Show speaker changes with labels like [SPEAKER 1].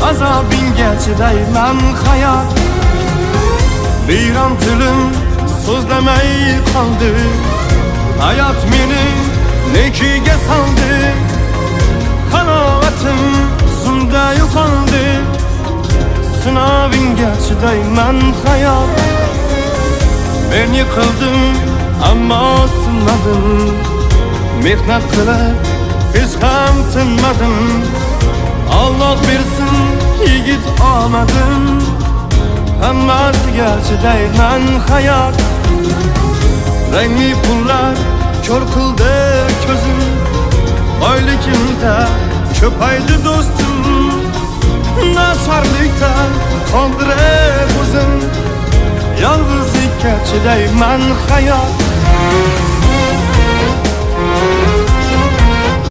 [SPEAKER 1] azobingga chidayman hayot. Biyron tilim so'zlamay qoldi, hayot meni nekiga soldi. Halovatim zumda yo'qoldi, sinovingga chidayman hayot. Men yiqildim ammo sinmadim, mehnat qilib hech ham tinmadim. Alloh bersin yigit omadim, hammasiga chidayman hayot. Rangli pullar ko'r qildi ko'zim, boyligimda ko'paydi do'stim. Nasarlikda qoldirib o'zim, yolg'izlikka chidayman hayot.